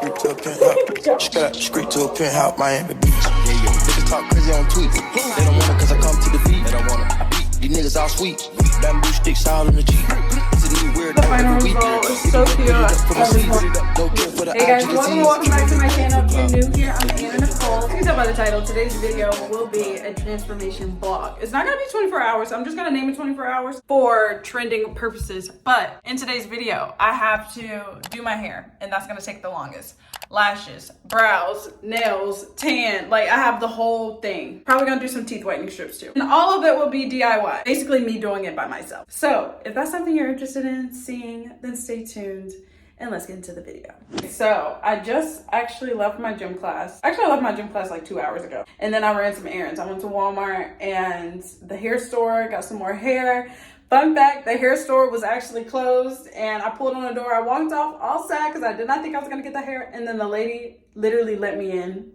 Straight to a penthouse. Straight to a penthouse, Miami Beach. Niggas talk crazy on tweets. They don't want it cause I come to defeat. They don't want it. I beat these niggas all sweet. Bamboo sticks all in the Jeep. It's a new weird the final result is so cute. Hey guys, welcome back to my channel. If you're new here, I'm Nicole. You can tell by the title, today's video will be a transformation vlog. It's not gonna be 24 hours. I'm just gonna name it 24 hours for trending purposes. But in today's video, I have to do my hair, and that's gonna take the longest. Lashes, brows, nails, tan, like I have the whole thing. Probably gonna do some teeth whitening strips too. And all of it will be DIY, basically me doing it by myself. So if that's something you're interested in seeing, then stay tuned and let's get into the video. So I just actually left my gym class. Actually, I left my gym class like 2 hours ago. And then I ran some errands. I went to Walmart and the hair store, got some more hair. Fun fact, the hair store was actually closed and I pulled on the door. I walked off all sad because I did not think I was gonna get the hair. And then the lady literally let me in.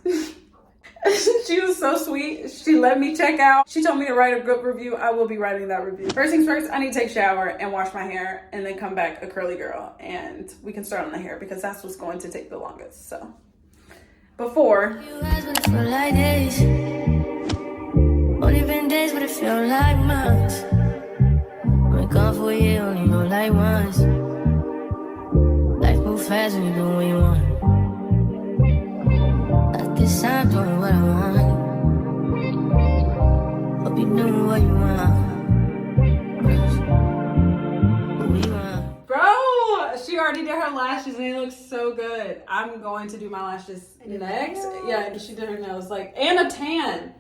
She was so sweet. She let me check out. She told me to write a good review. I will be writing that review. First things first, I need to take a shower and wash my hair and then come back a curly girl. And we can start on the hair because that's what's going to take the longest. So before. Like days. Only been days, but it feel like months. Gone for a year, only go like once. Life move fast when you do what you want. At this time, doing what I want. Hope you doing what you want. Bro, she already did her lashes and they look so good. I'm going to do my lashes next. Yeah, she did her nails, like, and a tan.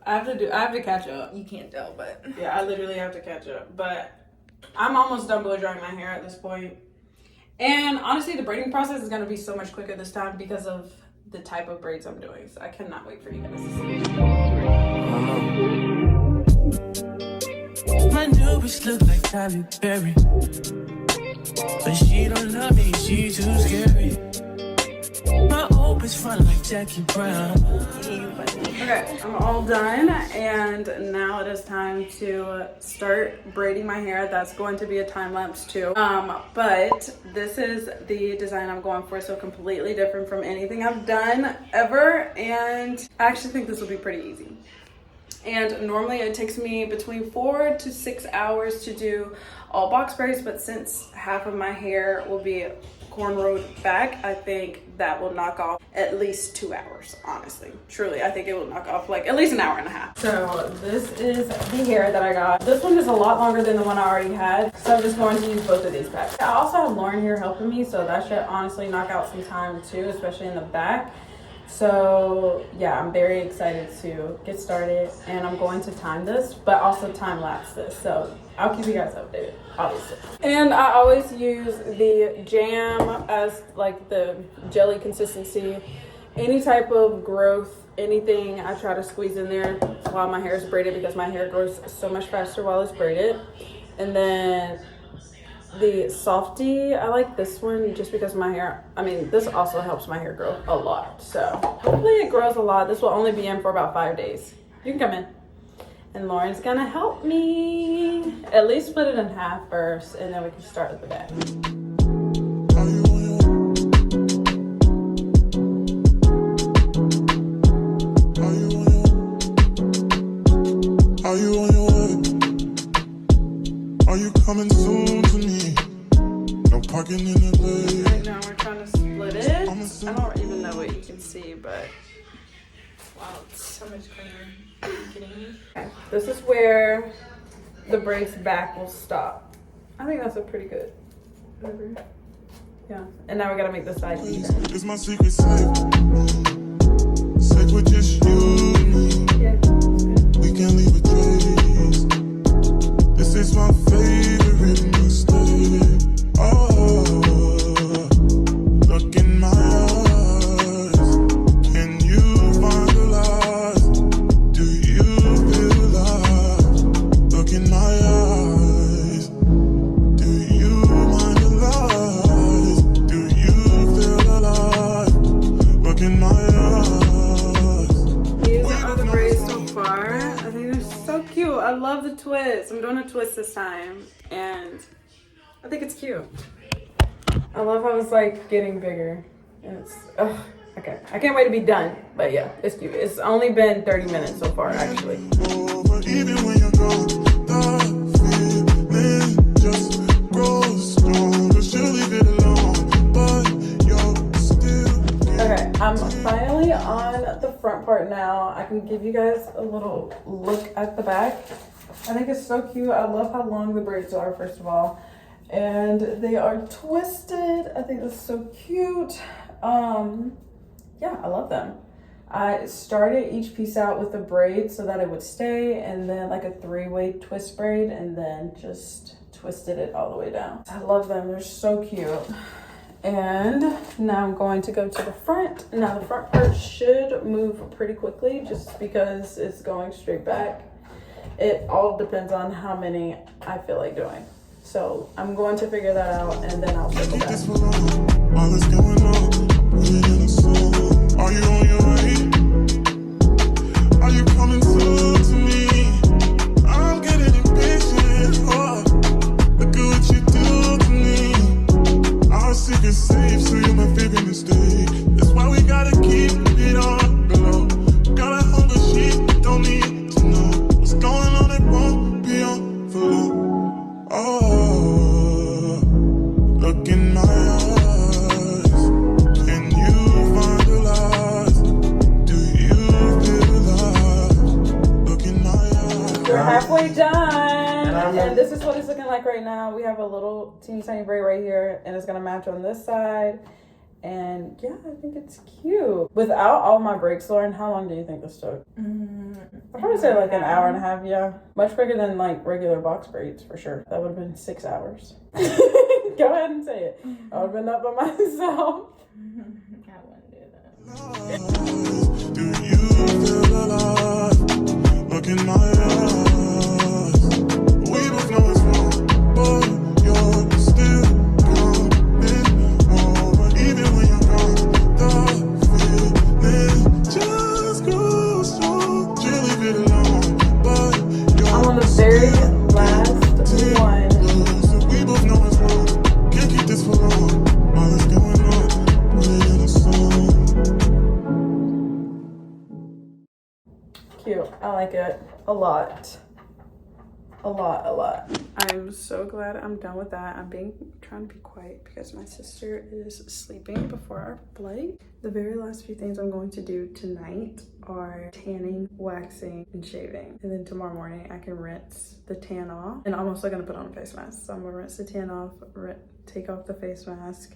I have to catch up. You can't tell, but yeah, I literally have to catch up. But I'm almost done blow drying my hair at this point. And honestly, the braiding process is gonna be so much quicker this time because of the type of braids I'm doing. So I cannot wait for you guys to see. My new bitch look like Tyler Perry, but she don't love me, she too scary. My old bitch fun like Jackie Brown. Okay, I'm all done and now it is time to start braiding my hair. That's going to be a time lapse too. But this is the design I'm going for, so completely different from anything I've done ever, and I actually think this will be pretty easy. And normally it takes me between 4 to 6 hours to do all box braids, but since half of my hair will be cornrowed back, I think that will knock off at least 2 hours, honestly. Truly, I think it will knock off like at least an hour and a half. So this is the hair that I got. This one is a lot longer than the one I already had, so I'm just going to use both of these packs. I also have Lauren here helping me, so that should honestly knock out some time too, especially in the back. So yeah, I'm very excited to get started, and I'm going to time this, but also time lapse this. So I'll keep you guys updated, obviously. And I always use the jam as like the jelly consistency. Any type of growth, anything, I try to squeeze in there while my hair is braided because my hair grows so much faster while it's braided. And then the softy, I like this one just because my hair, this also helps my hair grow a lot. So hopefully it grows a lot. This will only be in for about 5 days. You can come in. And Lauren's gonna help me. At least split it in half first, and then we can start with the back. Are you on your way? Are you coming soon to me? No parking in the bay. Right now we're trying to split it. I don't even know what you can see, but wow, it's so much cleaner. Are you kidding me? Okay. This is where the braids back will stop. I think that's a pretty good. Yeah. And now we gotta make the side even. Is my secret safe? Safe with just you and me. Yeah. We can leave a trace. This is my favorite mistake. Oh, look in my eyes. Can you find the light? Do you feel alive? Look in my eyes. Do you mind the lies? Do you feel alive? Look in my eyes. These are the braids so far. I think they're so cute. I love the twist. I'm doing a twist this time, and I think it's cute. I love how it's like getting bigger. And it's, okay. I can't wait to be done. But yeah, it's cute. It's only been 30 minutes so far, actually. But even when you're gone, the feeling just grows stronger. She'll leave it alone, but you're still. Okay, I'm finally on the front part now. I can give you guys a little look at the back. I think it's so cute. I love how long the braids are, first of all. And they are twisted. I think that's so cute. Yeah, I love them. I started each piece out with a braid so that it would stay, and then like a 3-way twist braid, and then just twisted it all the way down. I love them. They're so cute. And now I'm going to go to the front. Now the front part should move pretty quickly just because it's going straight back. It all depends on how many I feel like doing. So I'm going to figure that out, and then I'll circle back. While it's going on, are you on your way? Are you coming soon to me? I'm getting impatient. Oh, look at what you do to me. Our secret's safe, so you're my favorite mistake. That's why we gotta keep it on the low. Got a hunger, she don't need to know what's going on. It won't be on for long. Oh, look in my eyes. Can you find the lies? Do you feel alive? Look in my eyes. We're halfway done, and this is what it's looking like right now. We have a little teeny tiny braid right here, and it's gonna match on this side. And yeah, I think it's cute. Without all my breaks, Lauren, how long do you think this took? I'd probably say like an hour and a half, yeah. Much quicker than like regular box braids, for sure. That would have been 6 hours. Go ahead and say it. I would have been up by myself. I wouldn't do that. Do you feel alive? Look in my eyes. We both know it's wrong, but you're still coming over. Even when you're gone, the feeling just grows strong. You leave it alone, but you're I'm on the very last one. we both know it's wrong. Can't keep this for long. While it's going on, we're in a song. Cute. I like it a lot. A lot. I'm so glad I'm done with that. I'm trying to be quiet because my sister is sleeping before our flight. The very last few things I'm going to do tonight are tanning, waxing, and shaving. And then tomorrow morning I can rinse the tan off. And I'm also gonna put on a face mask. So I'm gonna rinse the tan off, take off the face mask,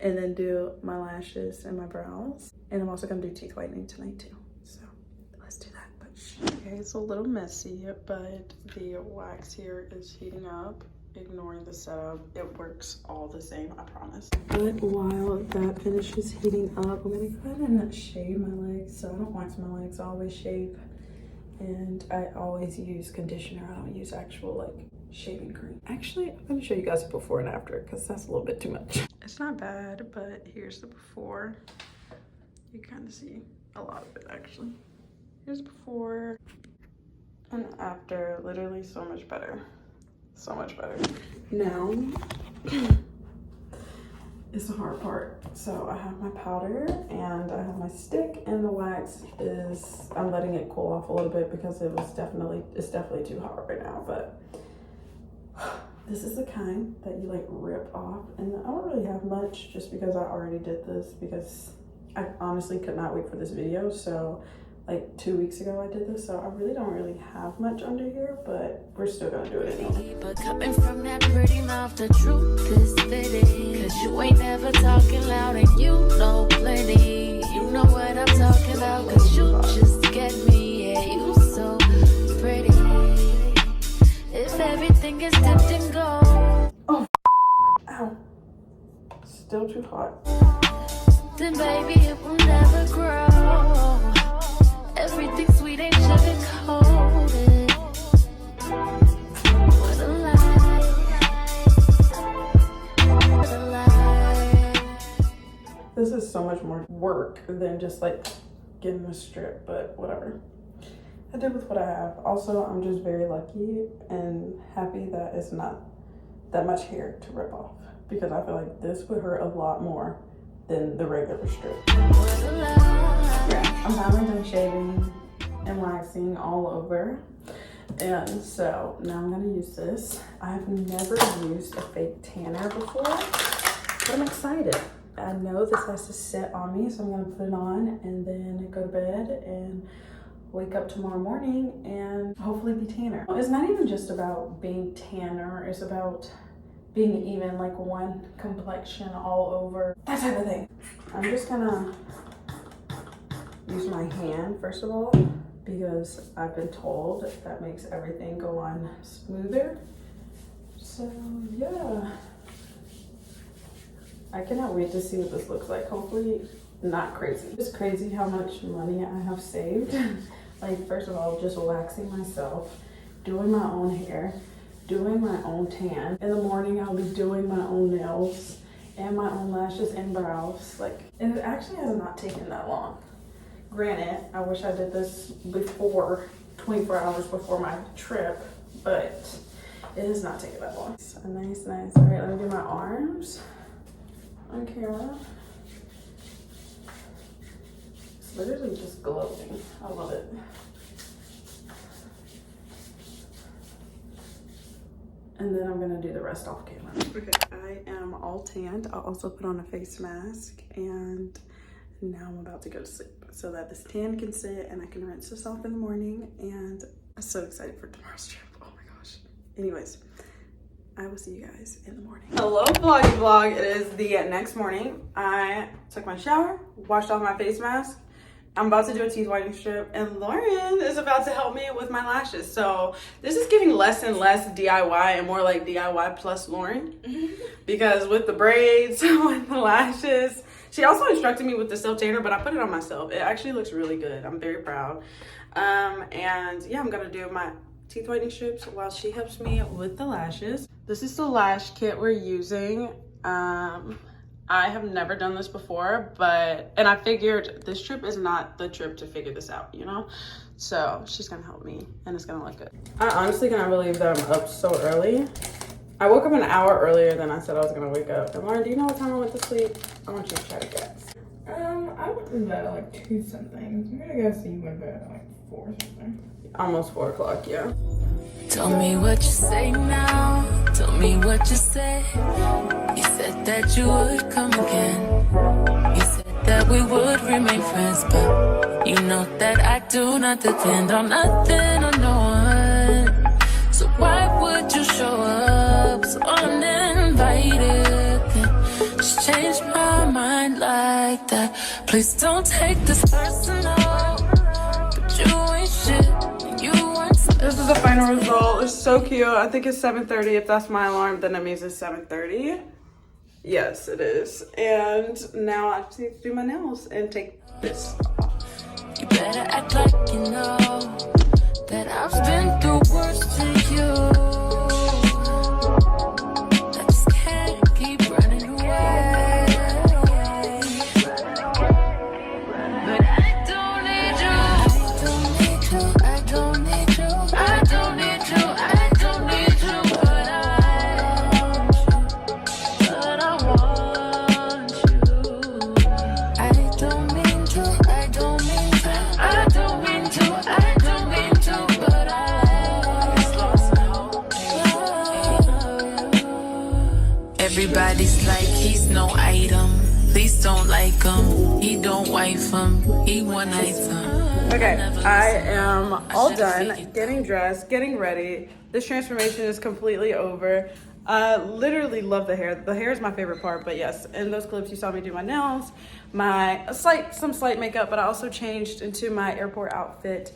and then do my lashes and my brows. And I'm also gonna do teeth whitening tonight too. So let's do that. Okay, it's a little messy, but the wax here is heating up. Ignoring the setup, it works all the same, I promise. But while that finishes heating up, I'm gonna go ahead and shave my legs. So I don't wax my legs, I always shave. And I always use conditioner. I don't use actual like shaving cream. Actually, I'm gonna show you guys a before and after because that's a little bit too much. It's not bad, but here's the before. You kind of see a lot of it actually. Here's before and after. Literally so much better. So much better. Now is the hard part. So I have my powder and I have my stick, and the wax is, I'm letting it cool off a little bit because it's definitely too hot right now. But this is the kind that you like rip off, and I don't really have much just because I already did this because I honestly could not wait for this video. So like 2 weeks ago I did this, so I really don't have much under here, but we're still gonna do it anyway. But coming from that pretty mouth, the truth is fitting. Cause you ain't never talking loud and you know plenty. You know what I'm talking about, cause you just get me. Yeah, you so pretty. If everything is dipped in gold. Oh, ow. Still too hot. Then baby, it will never grow. Everything sweet ain't sugar coated. What a lie. What a lie. This is so much more work than just like getting a strip, but whatever. I did with what I have. Also, I'm just very lucky and happy that it's not that much hair to rip off, because I feel like this would hurt a lot more than the regular strip. Yeah, I'm finally done shaving and waxing all over. And so now I'm gonna use this. I've never used a fake tanner before, but I'm excited. I know this has to sit on me, so I'm gonna put it on and then go to bed and wake up tomorrow morning and hopefully be tanner. It's not even just about being tanner, it's about being even, like one complexion all over, that type of thing. I'm just gonna use my hand first of all, because I've been told that makes everything go on smoother. So yeah, I cannot wait to see what this looks like. Hopefully not crazy. It's crazy how much money I have saved. Like, first of all, just waxing myself, doing my own hair, doing my own tan. In the morning, I'll be doing my own nails and my own lashes and brows. Like, and it actually has not taken that long. Granted, I wish I did this before, 24 hours before my trip, but it has not taken that long. So nice. All right, let me do my arms on camera. It's literally just glowing. I love it. And then I'm gonna do the rest off camera. Okay, I am all tanned. I'll also put on a face mask, and now I'm about to go to sleep so that this tan can sit and I can rinse this off in the morning. And I'm so excited for tomorrow's trip. Oh my gosh. Anyways, I will see you guys in the morning. Hello vloggy vlog. It is the next morning. I took my shower, washed off my face mask. I'm about to do a teeth whitening strip, and Lauren is about to help me with my lashes. So this is getting less and less DIY and more like DIY plus Lauren. Because with the braids, with the lashes, she also instructed me with the self tanner, but I put it on myself. It actually looks really good. I'm very proud. And yeah, I'm gonna do my teeth whitening strips while she helps me with the lashes. This is the lash kit we're using. I have never done this before, and I figured this trip is not the trip to figure this out, you know? So she's gonna help me and it's gonna look good. I honestly cannot believe that I'm up so early. I woke up an hour earlier than I said I was gonna wake up. And Lauren, do you know what time I went to sleep? I want you to try to guess. I went to bed at like 2 something. I'm gonna guess you went to bed at like 4 something. Almost 4 o'clock, yeah. Tell me what you say now. Tell me what you say. You said that you would come again. You said that we would remain friends, but you know that I do not depend on nothing or no one. So why would you show up so uninvited? Just change my mind like that. Please don't take this personal, but you ain't shit. This is the final result. It's so cute. I think it's 7:30. If that's my alarm, then that means it's 7:30. Yes, it is. And now I just need to do my nails and take this off. You better act like you know that I've been through worse to you. I just can't keep running away. But I don't need you. I don't need you. I don't need you. I don't need you. I don't need you. But I want you. I don't mean to. I don't mean to. I don't mean to. I don't mean to. But I just lost hope. Everybody's like he's no item. Please don't like him. He don't wife him. He one item. Okay, I am all done getting dressed, getting ready. This transformation is completely over. I literally love the hair. The hair is my favorite part, but yes, in those clips you saw me do my nails, some slight makeup, but I also changed into my airport outfit.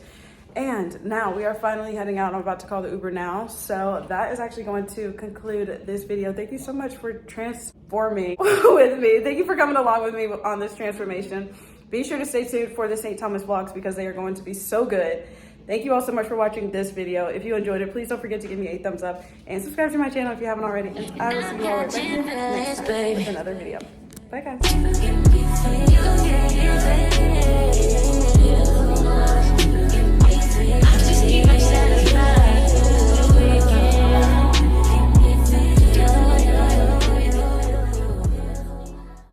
And now we are finally heading out. I'm about to call the Uber now. So that is actually going to conclude this video. Thank you so much for transforming with me. Thank you for coming along with me on this transformation. Be sure to stay tuned for the St. Thomas vlogs because they are going to be so good. Thank you all so much for watching this video. If you enjoyed it, please don't forget to give me a thumbs up and subscribe to my channel if you haven't already. And I will see you all right back here next time with another video. Bye guys.